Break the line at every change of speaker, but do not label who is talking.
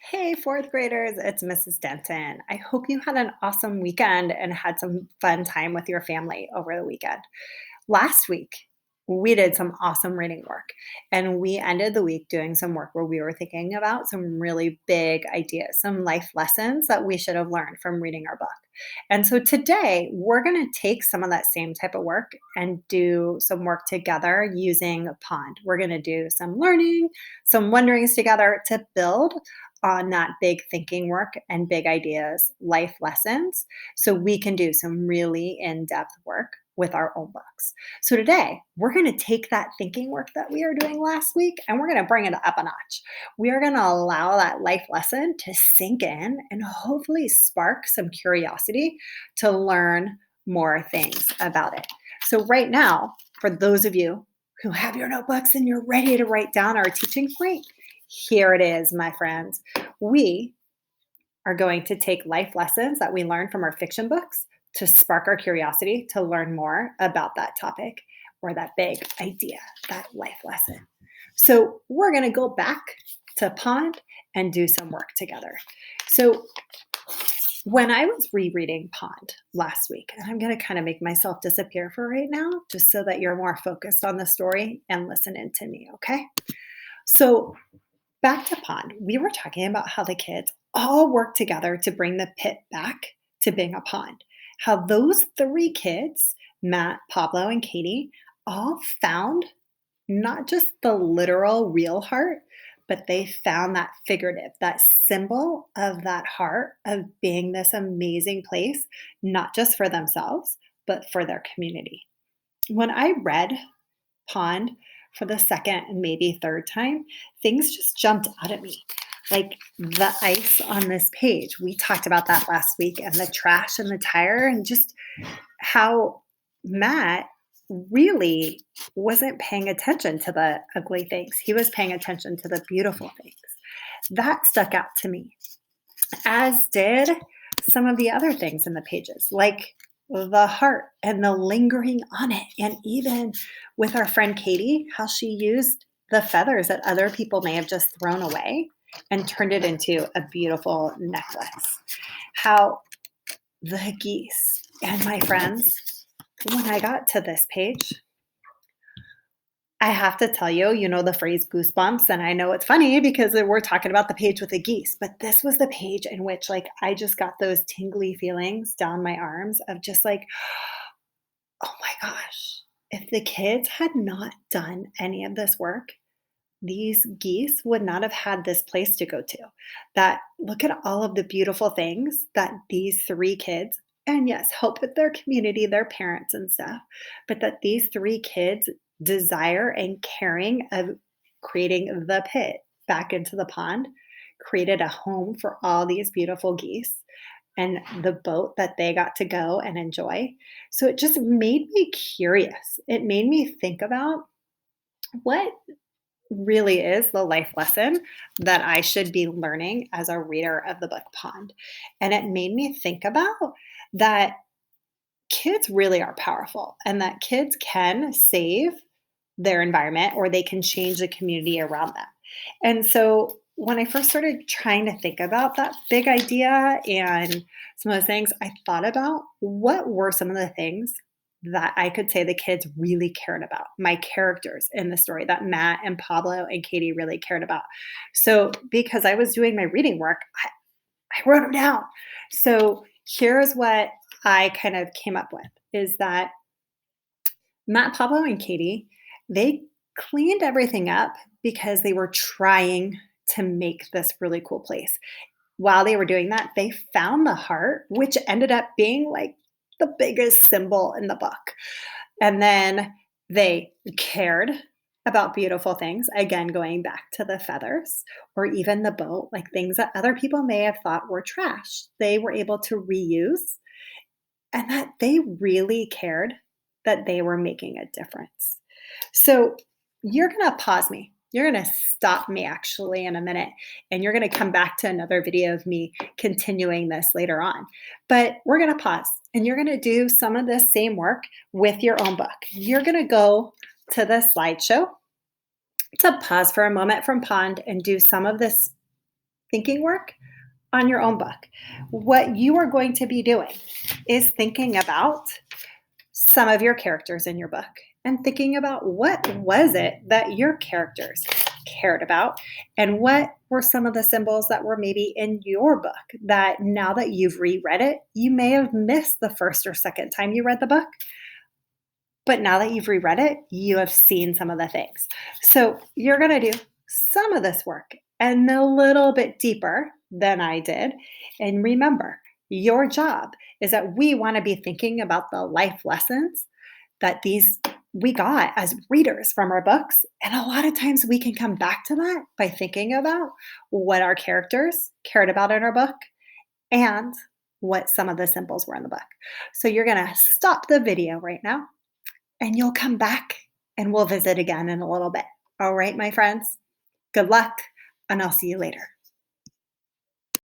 Hey, fourth graders, it's Mrs. Denton. I hope you had an awesome weekend and had some fun time with your family over the weekend. Last week, we did some awesome reading work, and we ended the week doing some work where we were thinking about some really big ideas, some life lessons that we should have learned from reading our book. And so today, we're going to take some of that same type of work and do some work together using Pond. We're going to do some learning, some wonderings together to build on that big thinking work and big ideas, life lessons, so we can do some really in depth work with our own books. So today, we're going to take that thinking work that we are doing last week and we're going to bring it up a notch. We are going to allow that life lesson to sink in and hopefully spark some curiosity to learn more things about it. So, right now, for those of you who have your notebooks and you're ready to write down our teaching point, here it is, my friends. We are going to take life lessons that we learn from our fiction books to spark our curiosity to learn more about that topic or that big idea, that life lesson. So, we're going to go back to Pond and do some work together. So, when I was rereading Pond last week, and I'm going to kind of make myself disappear for right now, just so that you're more focused on the story and listening to me, okay? So, back to Pond, we were talking about how the kids all work together to bring the pit back to being a pond. How those three kids, Matt, Pablo, and Katie, all found not just the literal real heart, but they found that figurative, that symbol of that heart of being this amazing place, not just for themselves, but for their community. When I read Pond for the second and maybe third time, things just jumped out at me. Like the ice on this page. We talked about that last week, and the trash and the tire, and just how Matt really wasn't paying attention to the ugly things. He was paying attention to the beautiful things. That stuck out to me, as did some of the other things in the pages, like the heart and the lingering on it. And even with our friend Katie, how she used the feathers that other people may have just thrown away and turned it into a beautiful necklace. How the geese and my friends, when I got to this page, I have to tell you, you know the phrase goosebumps, and I know it's funny because we're talking about the page with the geese, but this was the page in which, like, I just got those tingly feelings down my arms of just like, oh my gosh, if the kids had not done any of this work, these geese would not have had this place to go to. That look at all of the beautiful things that these three kids, and yes, help with their community, their parents and stuff, but that these three kids desire and caring of creating the pit back into the pond, created a home for all these beautiful geese and the boat that they got to go and enjoy. So it just made me curious. It made me think about what really is the life lesson that I should be learning as a reader of the book Pond. And it made me think about that kids really are powerful and that kids can save their environment or they can change the community around them. And so when I first started trying to think about that big idea and some of the things, I thought about what were some of the things that I could say the kids really cared about, my characters in the story that Matt and Pablo and Katie really cared about. So, because I was doing my reading work, I wrote them down. So, here's what I kind of came up with is that Matt, Pablo, and Katie, they cleaned everything up because they were trying to make this really cool place. While they were doing that, they found the heart, which ended up being like the biggest symbol in the book. And then they cared about beautiful things, again, going back to the feathers or even the boat, like things that other people may have thought were trash. They were able to reuse and that they really cared that they were making a difference. So you're going to pause me. You're going to stop me actually in a minute, and you're going to come back to another video of me continuing this later on. But we're going to pause and you're going to do some of this same work with your own book. You're going to go to the slideshow to pause for a moment from Pond and do some of this thinking work on your own book. What you are going to be doing is thinking about some of your characters in your book and thinking about what was it that your characters cared about and what were some of the symbols that were maybe in your book that now that you've reread it, you may have missed the first or second time you read the book, but now that you've reread it, you have seen some of the things. So you're going to do some of this work and a little bit deeper than I did. And remember, your job is that we want to be thinking about the life lessons that these we got as readers from our books. And a lot of times we can come back to that by thinking about what our characters cared about in our book and what some of the symbols were in the book. So you're going to stop the video right now and you'll come back and we'll visit again in a little bit. All right, my friends, good luck, and I'll see you later.